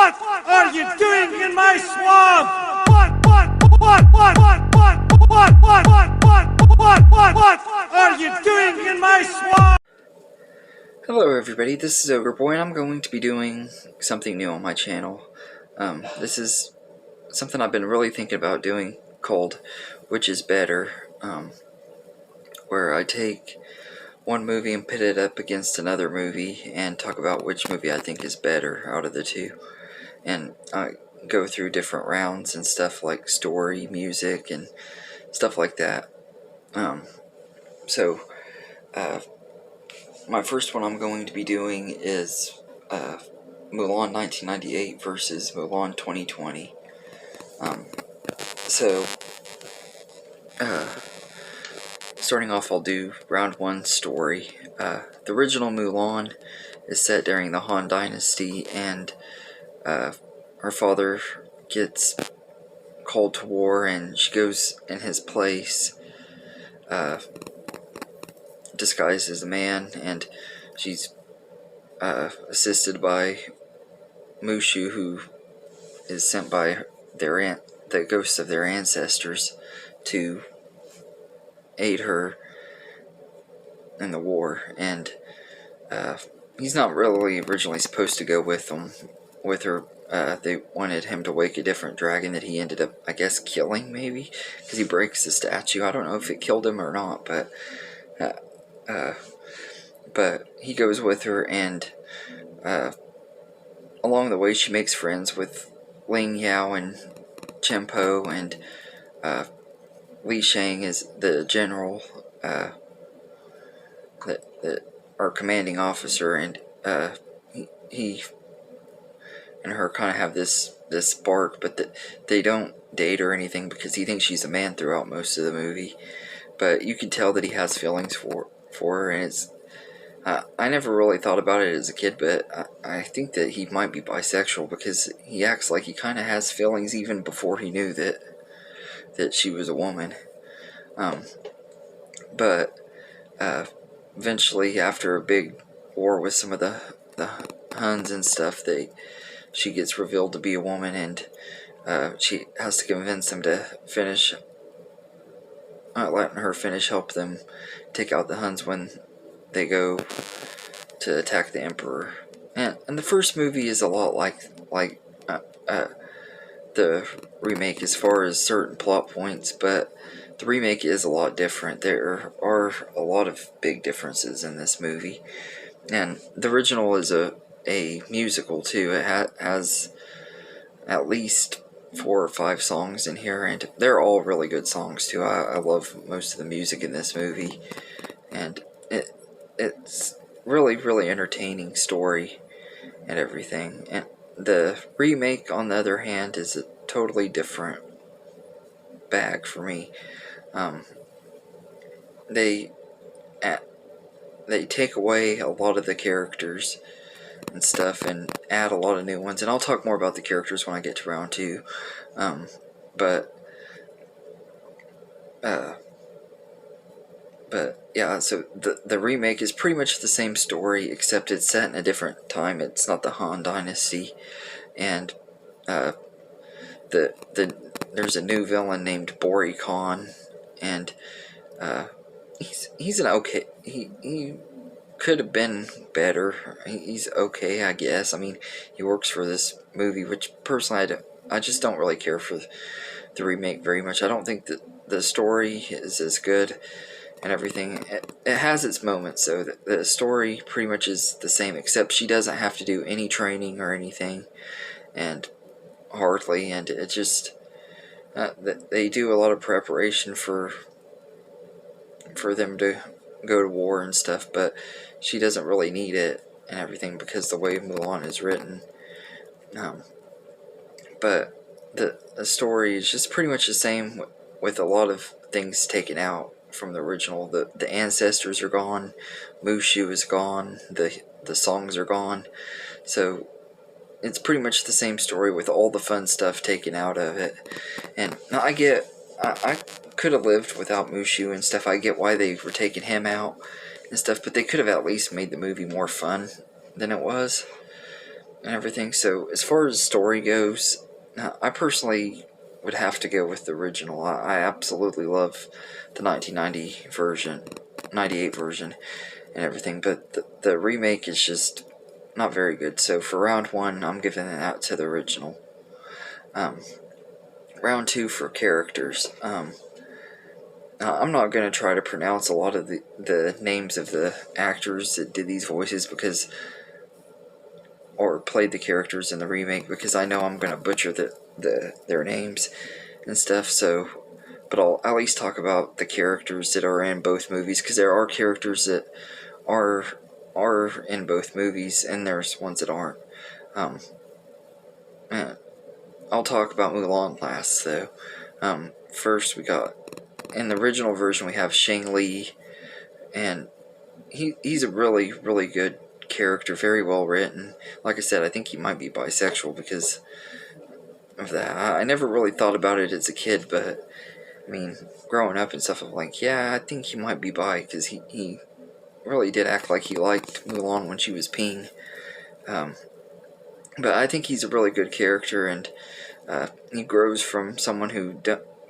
What are you doing in my swamp? What are you doing in my swamp? Hello everybody, this is Ogre Boy and I'm going to be doing something new on my channel. This is something I've been really thinking about doing called Which is Better, where I take one movie and pit it up against another movie and talk about which movie I think is better out of the two. And I go through different rounds and stuff like story, music, and stuff like that. My first one I'm going to be doing is Mulan 1998 versus Mulan 2020. Starting off, I'll do round one story. The original Mulan is set during the Han Dynasty, and her father gets called to war, and she goes in his place, disguised as a man, and she's assisted by Mushu, who is sent by the ghosts of their ancestors to aid her in the war. And he's not really originally supposed to go with her. They wanted him to wake a different dragon that he ended up, I guess, killing, maybe, because he breaks the statue. I don't know if it killed him or not, but he goes with her, and along the way she makes friends with Ling Yao and Chen Po, and Li Shang is the general, our commanding officer, and he and her kind of have this spark, but they don't date or anything because he thinks she's a man throughout most of the movie. But you can tell that he has feelings for her, and it's I never really thought about it as a kid, but I think that he might be bisexual because he acts like he kind of has feelings even before he knew that she was a woman. But eventually, after a big war with some of the Huns and stuff, she gets revealed to be a woman, and she has to convince them to finish, letting her help them take out the Huns when they go to attack the Emperor. And the first movie is a lot like the remake as far as certain plot points, but the remake is a lot different. There are a lot of big differences in this movie, and the original is a musical too. It has at least 4 or 5 songs in here, and they're all really good songs too. I love most of the music in this movie, and it's really entertaining story and everything. And the remake, on the other hand, is a totally different bag for me. They take away a lot of the characters and stuff and add a lot of new ones, and I'll talk more about the characters when I get to round 2. But yeah, so the remake is pretty much the same story, except it's set in a different time. It's not the Han Dynasty, and there's a new villain named Bori Khan, and he's an okay. He could have been better. He's okay, I guess. I mean, he works for this movie, which personally I just don't really care for the remake very much. I don't think that the story is as good and everything. It has its moments, so the story pretty much is the same, except she doesn't have to do any training or anything, and hardly, and it just they do a lot of preparation for them to go to war and stuff, but she doesn't really need it and everything because the way Mulan is written. But the story is just pretty much the same with a lot of things taken out from the original. The ancestors are gone, Mushu is gone, the songs are gone, so it's pretty much the same story with all the fun stuff taken out of it. And I could have lived without Mushu and stuff. I get why they were taking him out and stuff, but they could have at least made the movie more fun than it was. and everything. So as far as story goes, I personally would have to go with the original. I absolutely love the 1990 version, 98 version, and everything. But the remake is just not very good. So for round one, I'm giving that to the original. Round two for characters. I'm not going to try to pronounce a lot of the names of the actors that did these voices or played the characters in the remake, because I know I'm going to butcher their names and stuff. So, but I'll at least talk about the characters that are in both movies, because there are characters that are in both movies, and there's ones that aren't. I'll talk about Mulan last, though. First, we got, in the original version, we have Shang Li, and he's a really, really good character, very well written. Like I said, I think he might be bisexual because of that. I never really thought about it as a kid, but, I mean, growing up and stuff, I'm like, yeah, I think he might be bi, because he really did act like he liked Mulan when she was peeing. But I think he's a really good character, and he grows from someone who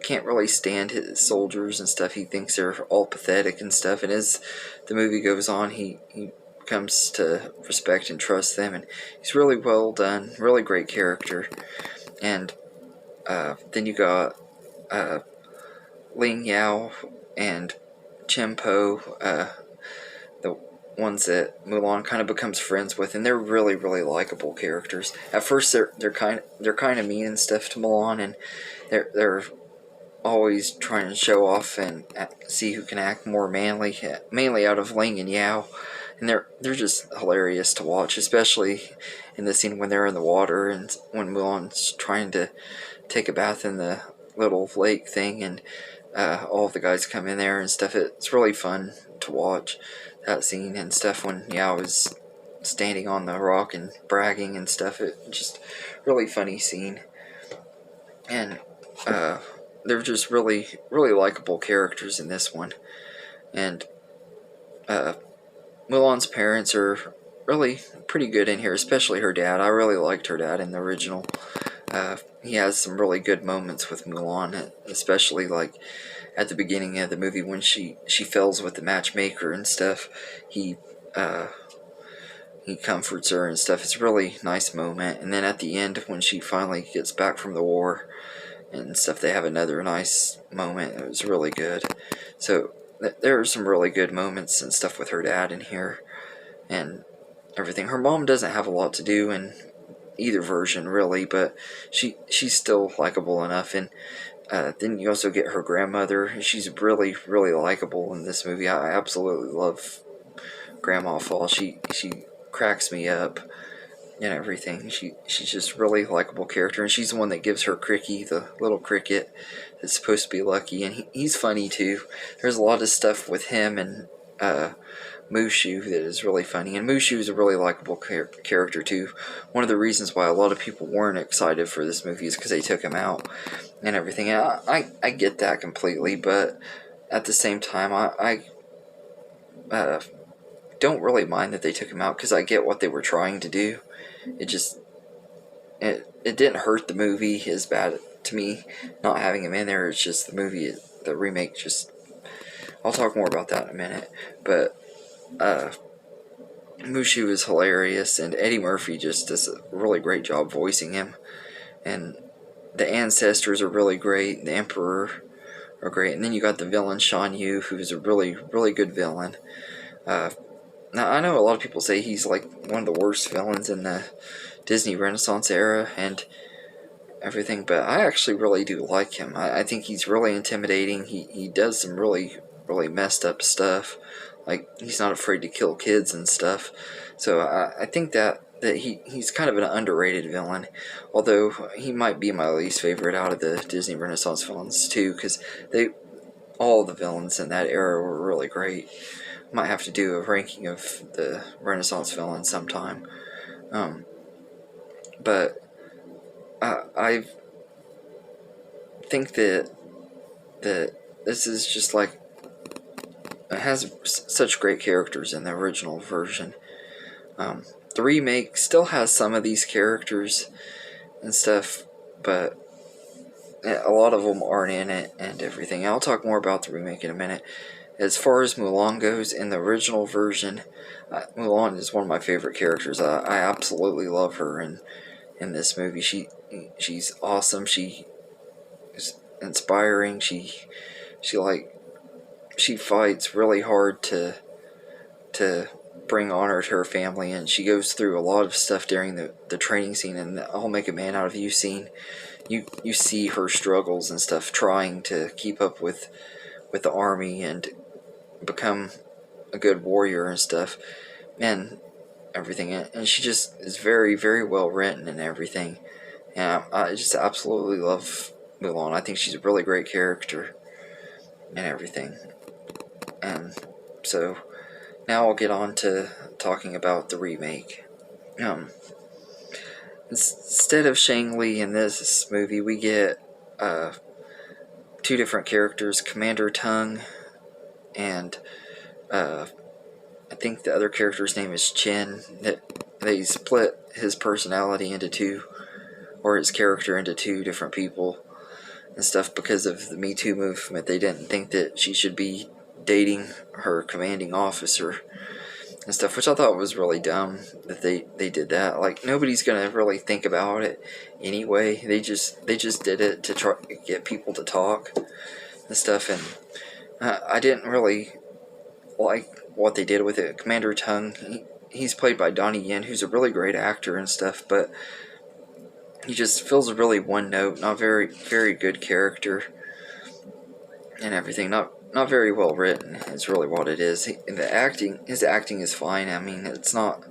can't really stand his soldiers and stuff. He thinks they're all pathetic and stuff, and as the movie goes on, he comes to respect and trust them, and he's really well done, really great character. And then you got Ling Yao and Chen Po, the ones that Mulan kind of becomes friends with, and they're really, really likable characters. At first, they're kind of mean and stuff to Mulan, and they're always trying to show off and see who can act more manly, mainly out of Ling and Yao, and they're just hilarious to watch, especially in the scene when they're in the water and when Mulan's trying to take a bath in the little lake thing, and all of the guys come in there and stuff. It's really fun to watch that scene and stuff when Yao is standing on the rock and bragging and stuff. It's just really funny scene, and they're just really, really likable characters in this one. And Mulan's parents are really pretty good in here, especially her dad. I really liked her dad in the original. He has some really good moments with Mulan, especially like at the beginning of the movie when she fails with the matchmaker and stuff. He comforts her and stuff. It's a really nice moment. And then at the end, when she finally gets back from the war and stuff, they have another nice moment. It was really good. So there are some really good moments and stuff with her dad in here and everything. Her mom doesn't have a lot to do in either version, really, but she's still likable enough. And then you also get her grandmother. She's really, really likable in this movie. I absolutely love Grandma Fall. She cracks me up and everything. She's just really likable character, and she's the one that gives her Cricky, the little cricket that's supposed to be lucky, and he's funny too. There's a lot of stuff with him and Mushu that is really funny, and Mushu is a really likable character too. One of the reasons why a lot of people weren't excited for this movie is because they took him out and everything. And I get that completely, but at the same time, I don't really mind that they took him out, because I get what they were trying to do. It didn't hurt the movie as bad to me not having him in there. It's just the movie, the remake, just, I'll talk more about that in a minute. But Mushu is hilarious, and Eddie Murphy just does a really great job voicing him. And the ancestors are really great. The Emperor are great. And then you got the villain Shan Yu, who's a really, really good villain. Now, I know a lot of people say he's like one of the worst villains in the Disney Renaissance era and everything, but I actually really do like him. I think he's really intimidating. He does some really, really messed up stuff. Like, he's not afraid to kill kids and stuff. So I think that he's kind of an underrated villain, although he might be my least favorite out of the Disney Renaissance villains too, because all the villains in that era were really great. Might have to do a ranking of the Renaissance villains sometime. But I think that this is just like, it has such great characters in the original version. the remake still has some of these characters and stuff, but a lot of them aren't in it and everything. I'll talk more about the remake in a minute. As far as Mulan goes, in the original version, Mulan is one of my favorite characters. I absolutely love her in this movie. She's awesome. She is inspiring. She fights really hard to bring honor to her family, and she goes through a lot of stuff during the training scene and the I'll Make a Man Out of You scene. You see her struggles and stuff trying to keep up with the army and become a good warrior and stuff and everything, and she just is very, very well written and everything. And I just absolutely love Mulan. I think she's a really great character and everything. And so now I'll get on to talking about the remake. Instead of Shang Li in this movie, we get two different characters, Commander Tung, and I think the other character's name is Chen. That they split his personality into two, or his character into two different people and stuff because of the Me Too movement. They didn't think that she should be dating her commanding officer and stuff, which I thought was really dumb that they did that. Like, nobody's gonna really think about it anyway. They just did it to try to get people to talk and stuff, and I didn't really like what they did with it. Commander Tung, he's played by Donnie Yen, who's a really great actor and stuff, but he just feels really one note, not very, very good character and everything, not very well written is really what it is. His acting is fine. I mean, it's not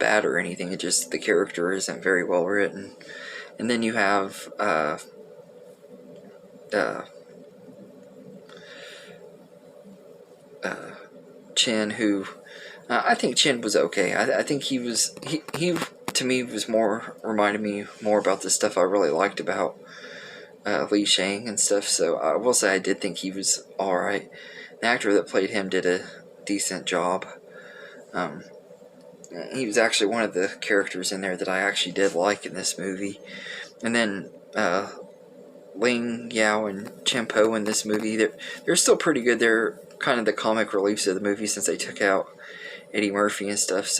bad or anything, it just the character isn't very well written. And then you have Chen, who I think Chen was okay. I think he to me was reminded me more about the stuff I really liked about Li Shang and stuff, so I will say I did think he was alright. The actor that played him did a decent job. He was actually one of the characters in there that I actually did like in this movie. And then Ling Yao and Chen Po in this movie, they're still pretty good. They're kind of the comic reliefs of the movie since they took out Eddie Murphy and stuff,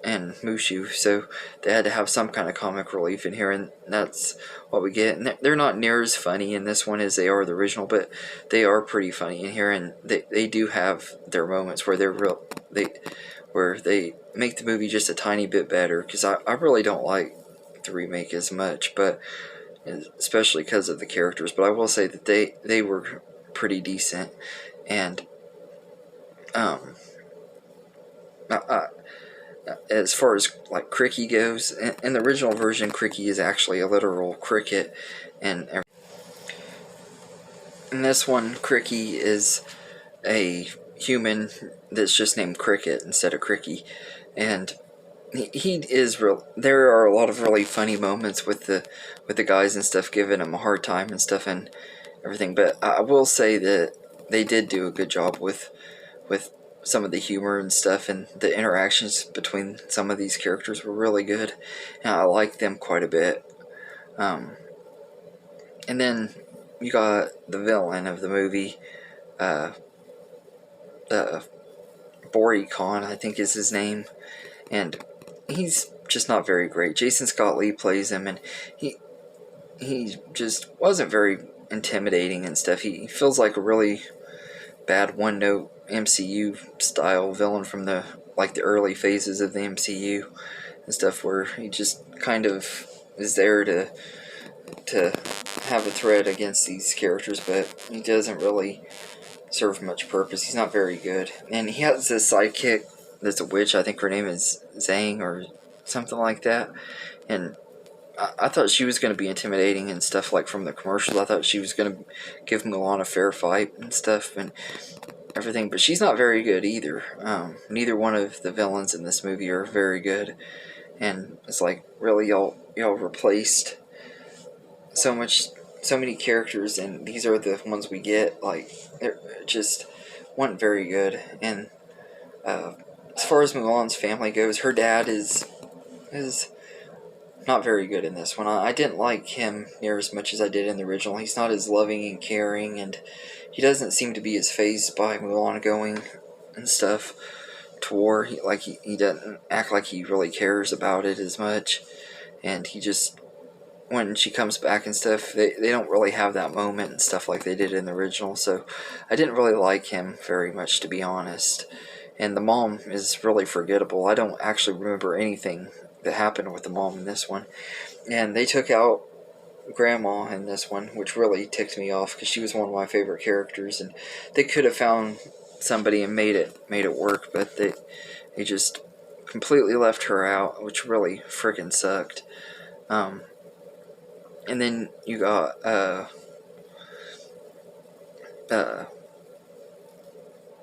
and Mushu, so they had to have some kind of comic relief in here, and that's what we get. And they're not near as funny in this one as they are the original, but they are pretty funny in here, and they do have their moments where where they make the movie just a tiny bit better, because I really don't like the remake as much, but especially because of the characters. But I will say that they were pretty decent, and as far as like Cricky goes, in the original version, Cricky is actually a literal cricket, and in this one, Cricky is a human that's just named Cricket instead of Cricky, and he is real. There are a lot of really funny moments with the guys and stuff, giving him a hard time and stuff and everything. But I will say that they did do a good job with some of the humor and stuff, and the interactions between some of these characters were really good, and I liked them quite a bit. And then you got the villain of the movie, Bori Khan, I think is his name, and he's just not very great. Jason Scott Lee plays him, and he just wasn't very intimidating and stuff. He feels like a really bad one-note MCU style villain from the early phases of the MCU and stuff, where he just kind of is there to have a threat against these characters, but he doesn't really serve much purpose. He's not very good. And he has this sidekick that's a witch. I think her name is Zhang or something like that, and I thought she was going to be intimidating and stuff, like from the commercials. I thought she was going to give Mulan a fair fight and stuff and everything, but she's not very good either. Neither one of the villains in this movie are very good, and it's like, really, y'all replaced so many characters, and these are the ones we get. Like, they're just weren't very good, and as far as Mulan's family goes, her dad is not very good in this one. I didn't like him near as much as I did in the original. He's not as loving and caring, and he doesn't seem to be as fazed by Mulan going and stuff to war. He doesn't act like he really cares about it as much, and he just, when she comes back and stuff, they don't really have that moment and stuff like they did in the original, so I didn't really like him very much, to be honest. And the mom is really forgettable. I don't actually remember anything that happened with the mom in this one. And they took out Grandma in this one, which really ticked me off because she was one of my favorite characters, and they could have found somebody and made it work, but they just completely left her out, which really freaking sucked. And then you got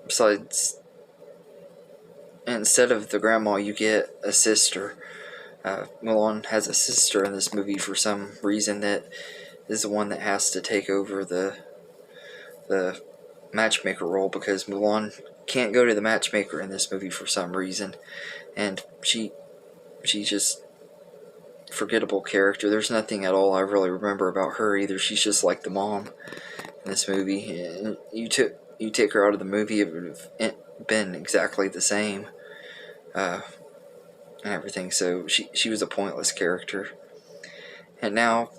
besides, instead of the grandma, you get a sister. Mulan has a sister in this movie for some reason that is the one that has to take over the matchmaker role, because Mulan can't go to the matchmaker in this movie for some reason, and she's just forgettable character. There's nothing at all I really remember about her either. She's just like the mom in this movie. And you take her out of the movie, it would have been exactly the same. And everything, so she was a pointless character. And now,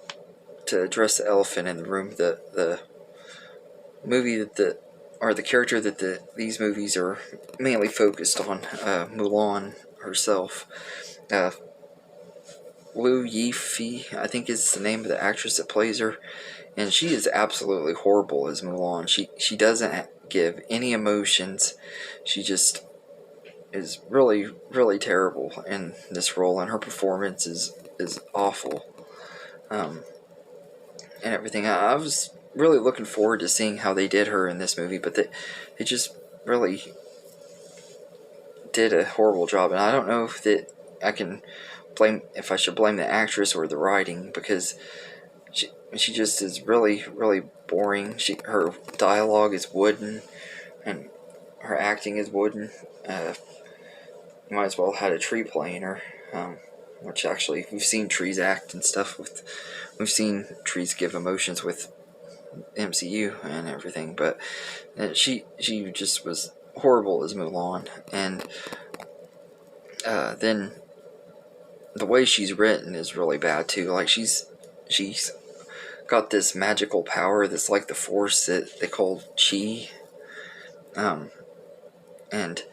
to address the elephant in the room, the movie the character that these movies are mainly focused on, Mulan herself. Liu Yifei, I think is the name of the actress that plays her, and she is absolutely horrible as Mulan. She doesn't give any emotions. She just is really, really terrible in this role, and her performance is awful. And everything. I was really looking forward to seeing how they did her in this movie, but they just really did a horrible job, and I don't know if I should blame the actress or the writing, because she just is really, really boring. Her dialogue is wooden, and her acting is wooden. You might as well have had a tree playing her, which actually, we've seen trees act and stuff we've seen trees give emotions with MCU and everything, but she just was horrible as Mulan. And then the way she's written is really bad too. Like, she's got this magical power that's like the Force that they call Chi, and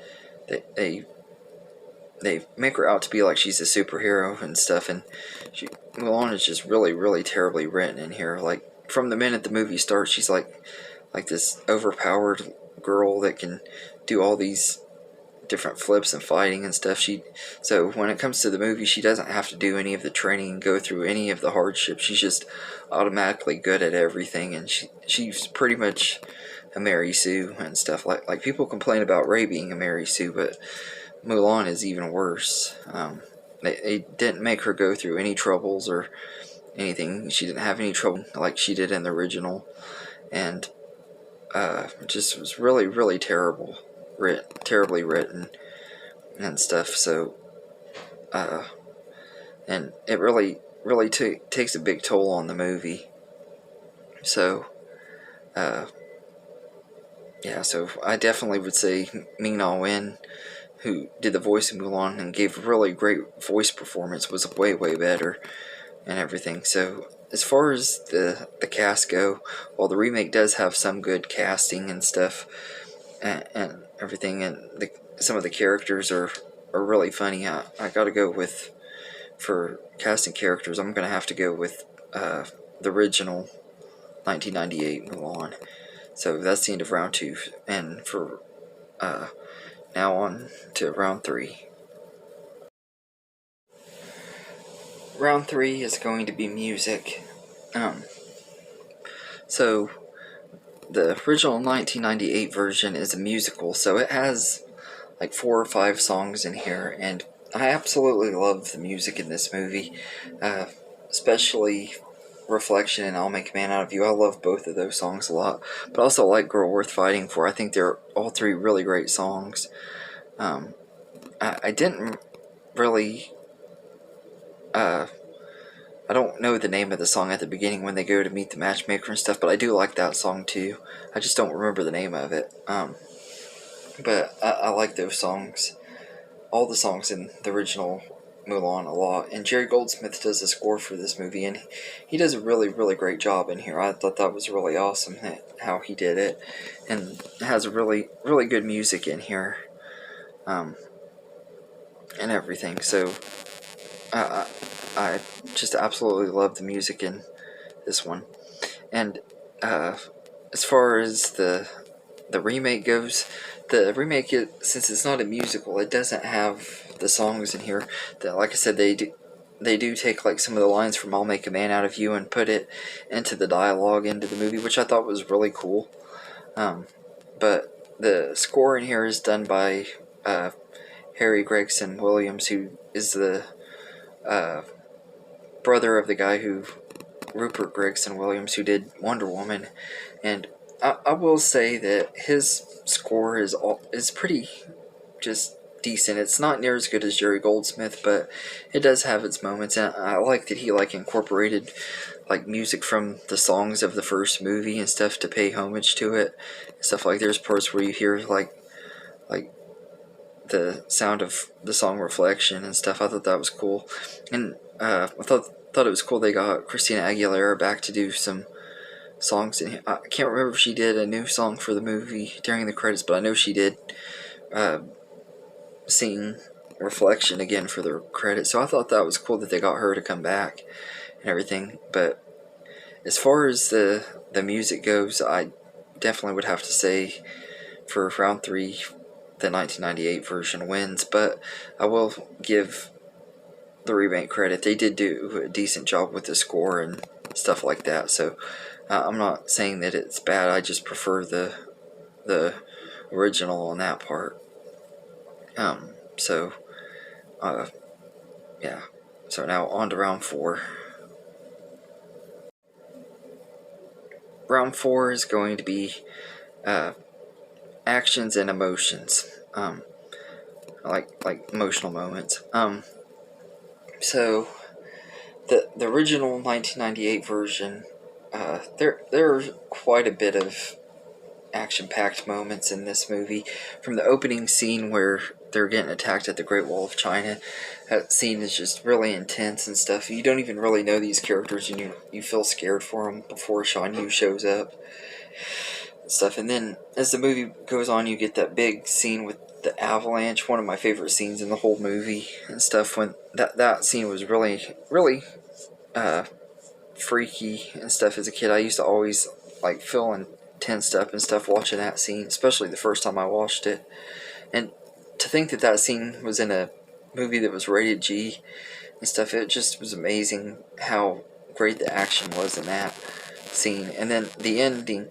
they make her out to be like she's a superhero and stuff, and Mulan is just really, really terribly written in here. Like, from the minute the movie starts, she's like this overpowered girl that can do all these different flips and fighting and stuff. So when it comes to the movie, she doesn't have to do any of the training and go through any of the hardships. She's just automatically good at everything, and she's pretty much a Mary Sue and stuff. Like people complain about Rey being a Mary Sue, but Mulan is even worse. They didn't make her go through any troubles or anything. She didn't have any trouble like she did in the original, and just was really, really terribly written and stuff. So, and it really, really takes a big toll on the movie. So, yeah. So I definitely would say Ming Na Wen, who did the voice of Mulan and gave a really great voice performance, was way, way better and everything. So as far as the cast go, while the remake does have some good casting and stuff and everything, and some of the characters are really funny, I gotta go with, for casting characters, I'm gonna have to go with the original 1998 Mulan. So that's the end of round 2, and for now on to round 3. Round 3 is going to be music. So the original 1998 version is a musical, so it has like 4 or 5 songs in here, and I absolutely love the music in this movie, especially Reflection and I'll Make a Man Out of You. I love both of those songs a lot, but also like Girl Worth Fighting For. I think they're all 3 really great songs. I didn't really I don't know the name of the song at the beginning when they go to meet the matchmaker and stuff, but I do like that song too. I just don't remember the name of it. But I like those songs. All the songs in the original Mulan a lot. And Jerry Goldsmith does the score for this movie, and he does a really, really great job in here. I thought that was really awesome how he did it. And it has a really, really good music in here. And everything. So I just absolutely love the music in this one. And as far as the remake goes, the remake, since it's not a musical, it doesn't have the songs in here. That, like I said, they do take like some of the lines from "I'll Make a Man Out of You" and put it into the dialogue into the movie, which I thought was really cool. But the score in here is done by Harry Gregson Williams, who is the brother of the guy who Rupert Gregson Williams, who did Wonder Woman. And I will say that his score is pretty just decent. It's not near as good as Jerry Goldsmith, but it does have its moments. And I like that he like incorporated like music from the songs of the first movie and stuff to pay homage to it. Stuff like there's parts where you hear like the sound of the song Reflection and stuff. I thought that was cool. And I thought it was cool they got Christina Aguilera back to do some songs in here. I can't remember if she did a new song for the movie during the credits, but I know she did sing Reflection again for the credits. So I thought that was cool that they got her to come back and everything. But as far as the music goes, I definitely would have to say for round 3, the 1998 version wins. But I will give the remake credit. They did do a decent job with the score and stuff like that. So I'm not saying that it's bad. I just prefer the original on that part. So yeah. So now on to round 4. Round 4 is going to be actions and emotions. Like emotional moments. So the original 1998 version, there's quite a bit of action-packed moments in this movie. From the opening scene where they're getting attacked at the Great Wall of China, that scene is just really intense and stuff. You don't even really know these characters, and you feel scared for them before Shan Yu shows up and stuff. And then as the movie goes on, you get that big scene with the avalanche, one of my favorite scenes in the whole movie and stuff. When that scene was really, really freaky and stuff as a kid. I used to always like feel tensed up and stuff watching that scene, especially the first time I watched it. And to think that scene was in a movie that was rated G and stuff, it just was amazing how great the action was in that scene. And then the ending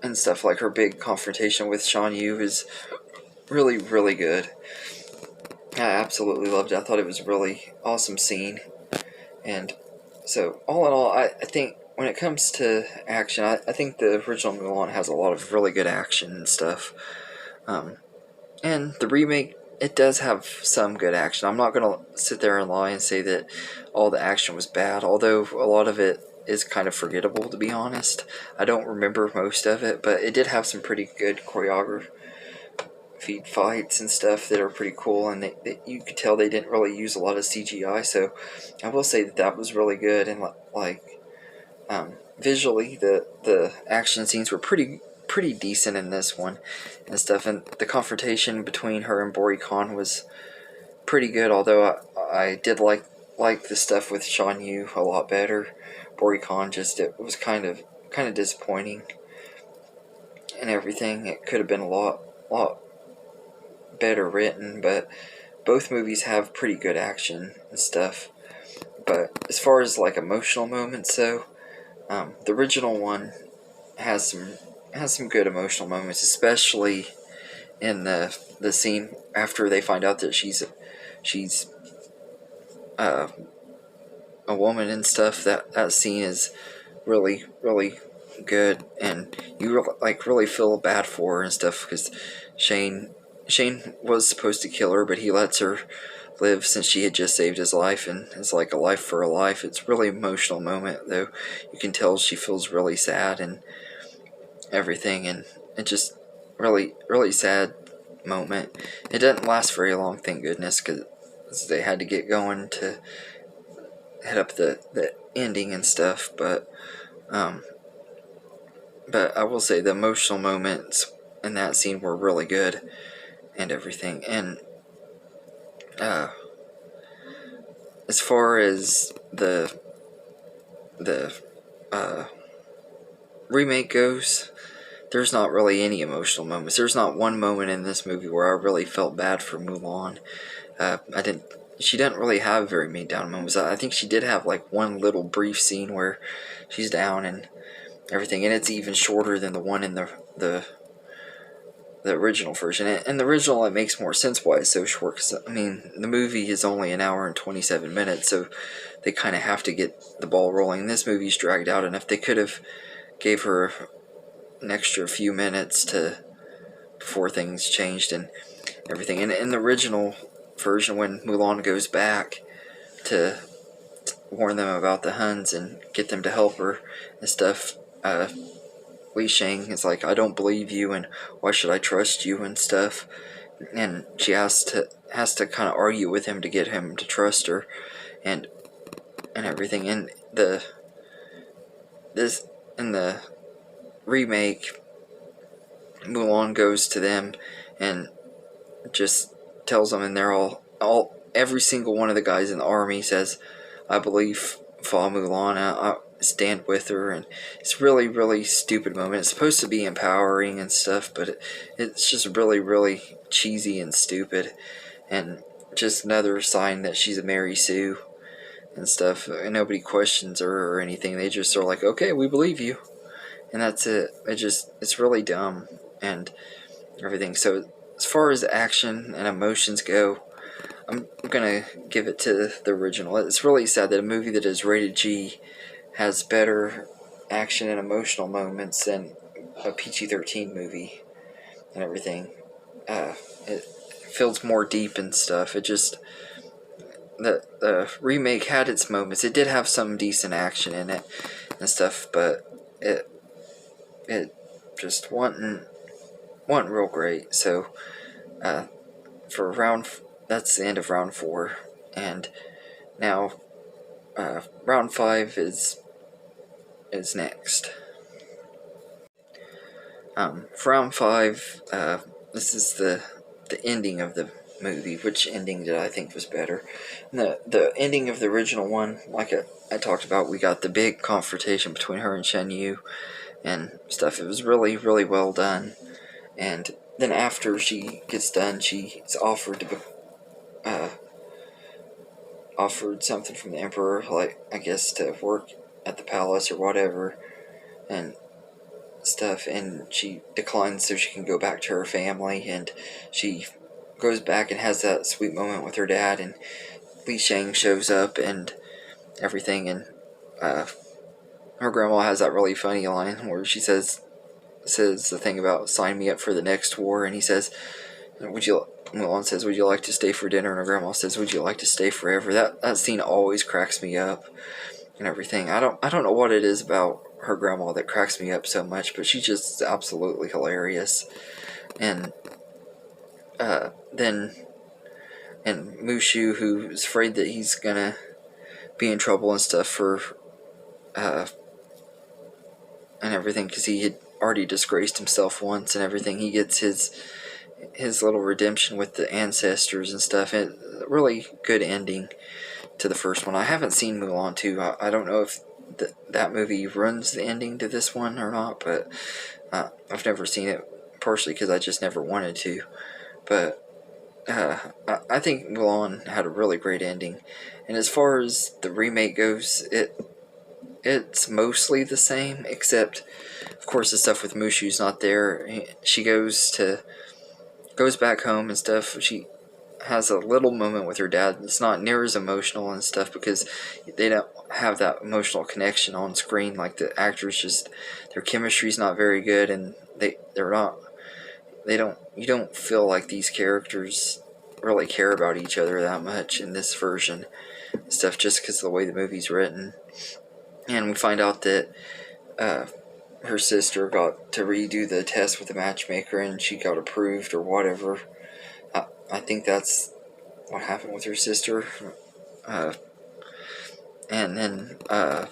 and stuff, like her big confrontation with Shan Yu, is really, really good. I absolutely loved it. I thought it was a really awesome scene. And so, all in all, I think when it comes to action, I think the original Mulan has a lot of really good action and stuff. And the remake, it does have some good action. I'm not going to sit there and lie and say that all the action was bad, although a lot of it is kind of forgettable, to be honest. I don't remember most of it, but it did have some pretty good choreography fights and stuff that are pretty cool, and you could tell they didn't really use a lot of CGI, so I will say that was really good. And visually, the action scenes were pretty decent in this one and stuff, and the confrontation between her and Bori Khan was pretty good, although I did like the stuff with Shan Yu a lot better. Bori Khan, it was kind of disappointing and everything. It could have been a lot better written, but both movies have pretty good action and stuff. But as far as like emotional moments, though, the original one has some good emotional moments, especially in the scene after they find out that she's a woman and stuff. That scene is really, really good, and you really feel bad for her and stuff, because Shane Shane was supposed to kill her, but he lets her live since she had just saved his life, and it's like a life for a life. It's a really emotional moment, though. You can tell she feels really sad and everything, and it just really, really sad moment. It doesn't last very long, thank goodness, because they had to get going to head up the ending and stuff, but I will say the emotional moments in that scene were really good and everything. And as far as the remake goes, there's not really any emotional moments. There's not one moment in this movie where I really felt bad for Mulan. I didn't. She didn't really have very many down moments. I think she did have like one little brief scene where she's down and everything, and it's even shorter than the one in the original version. And the original, it makes more sense why it's so short. Cause, I mean, the movie is only an hour and 27 minutes, so they kind of have to get the ball rolling. This movie's dragged out enough. They could have gave her an extra few minutes before things changed and everything. And in the original version, when Mulan goes back to warn them about the Huns and get them to help her and stuff, Li Shang is like, I don't believe you, and why should I trust you and stuff. And she has to kind of argue with him to get him to trust her and everything. And the remake, Mulan goes to them and just tells them, and they're all every single one of the guys in the army says, I believe Fa Mulan, I stand with her. And it's really, really stupid moment. It's supposed to be empowering and stuff, but it's just really, really cheesy and stupid, and just another sign that she's a Mary Sue and stuff, and nobody questions her or anything. They just are like, okay, we believe you, and that's it. It's really dumb and everything. So as far as action and emotions go, I'm gonna give it to the original. It's really sad that a movie that is rated G has better action and emotional moments than a PG-13 movie and everything. It feels more deep and stuff. It just, the remake had its moments. It did have some decent action in it and stuff, but it just wasn't real great. So for that's the end of round 4, and now round 5 is next. For round 5, this is the ending of the movie. Which ending did I think was better? The ending of the original one, like I talked about, we got the big confrontation between her and Shen Yu and stuff. It was really, really well done. And then after she gets done, she's offered something from the Emperor, like, I guess, to work at the palace or whatever and stuff, and she declines so she can go back to her family. And she goes back and has that sweet moment with her dad, and Li Shang shows up and everything, and her grandma has that really funny line where she says the thing about sign me up for the next war, and he says, Mulan says, would you like to stay for dinner? And her grandma says, would you like to stay forever? That scene always cracks me up and everything. I don't know what it is about her grandma that cracks me up so much, but she's just absolutely hilarious. And then Mushu, who's afraid that he's gonna be in trouble and stuff for and everything, because he had already disgraced himself once and everything. He gets his little redemption with the ancestors and stuff. And really good ending to the first one. I haven't seen Mulan 2. I don't know if that movie runs the ending to this one or not, but I've never seen it, partially because I just never wanted to. But I think Mulan had a really great ending. And as far as the remake goes, it's mostly the same, except, of course, the stuff with Mushu's not there. She goes back home and stuff. She has a little moment with her dad. It's not near as emotional and stuff because they don't have that emotional connection on screen. Like, the actors just, their chemistry's not very good, and they you don't feel like these characters really care about each other that much in this version and stuff, just because of the way the movie's written. And we find out that her sister got to redo the test with the matchmaker and she got approved or whatever. I think that's what happened with her sister. And then I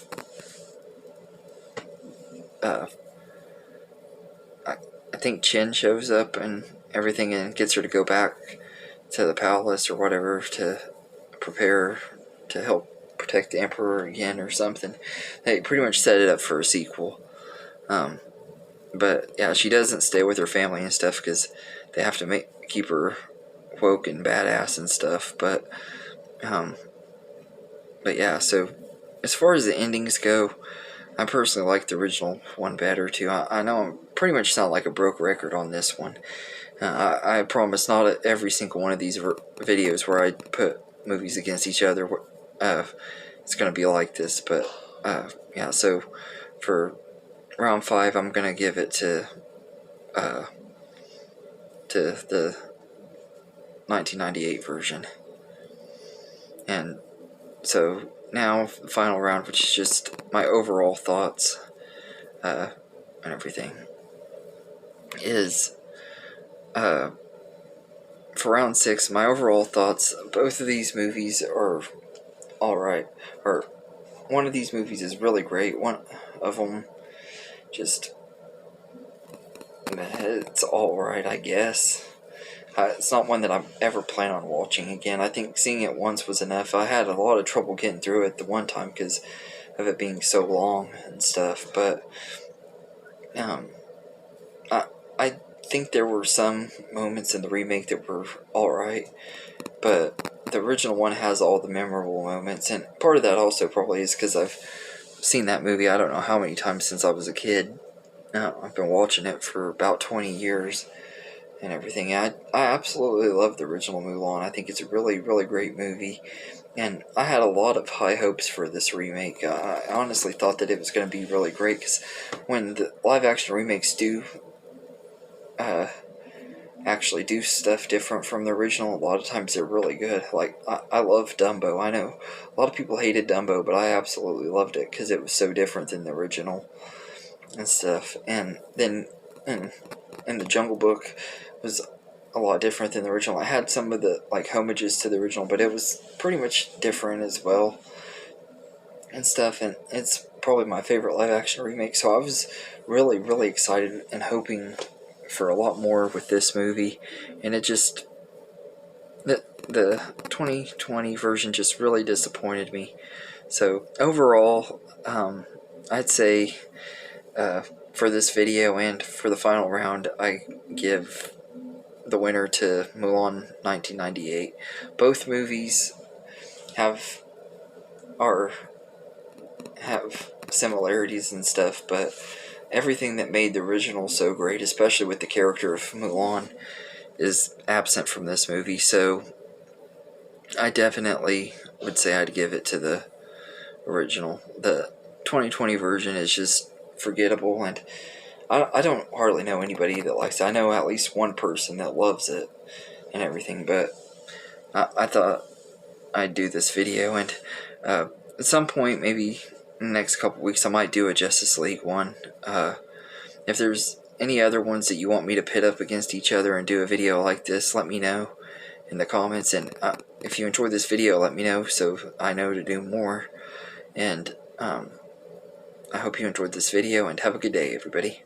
think Chin shows up and everything and gets her to go back to the palace or whatever to prepare to help protect the Emperor again or something. They pretty much set it up for a sequel. But yeah, she doesn't stay with her family and stuff because they have to keep her woke and badass and stuff. But yeah, so as far as the endings go, I personally like the original one better too. I know I'm pretty much sound like a broke record on this one. I promise not at every single one of these videos where I put movies against each other it's going to be like this. But yeah, so for round 5, I'm going to give it to the 1998 version. And so now the final round, which is just my overall thoughts and everything, is for round 6, my overall thoughts. Both of these movies are alright, or one of these movies is really great, one of them just, it's alright, I guess. It's not one that I ever plan on watching again. I think seeing it once was enough. I had a lot of trouble getting through it the one time because of it being so long and stuff. But I think there were some moments in the remake that were alright. But the original one has all the memorable moments. And part of that also probably is because I've seen that movie I don't know how many times since I was a kid. I've been watching it for about 20 years. And everything. I absolutely love the original Mulan. I think it's a really, really great movie. And I had a lot of high hopes for this remake. I honestly thought that it was going to be really great, because when the live-action remakes do actually do stuff different from the original, a lot of times they're really good. Like, I love Dumbo. I know a lot of people hated Dumbo, but I absolutely loved it, because it was so different than the original and stuff. And then in the Jungle Book was a lot different than the original. I had some of the homages to the original, but it was pretty much different as well and stuff. And it's probably my favorite live action remake. So I was really, really excited and hoping for a lot more with this movie. And it just, the 2020 version just really disappointed me. So overall, I'd say for this video and for the final round, I give the winner to Mulan 1998. Both movies have similarities and stuff, but everything that made the original so great, especially with the character of Mulan, is absent from this movie. So I definitely would say I'd give it to the original. The 2020 version is just forgettable, and I don't hardly know anybody that likes it. I know at least one person that loves it and everything, but I thought I'd do this video, and at some point, maybe in the next couple weeks, I might do a Justice League one. If there's any other ones that you want me to pit up against each other and do a video like this, let me know in the comments, and if you enjoyed this video, let me know so I know to do more. And I hope you enjoyed this video, and have a good day, everybody.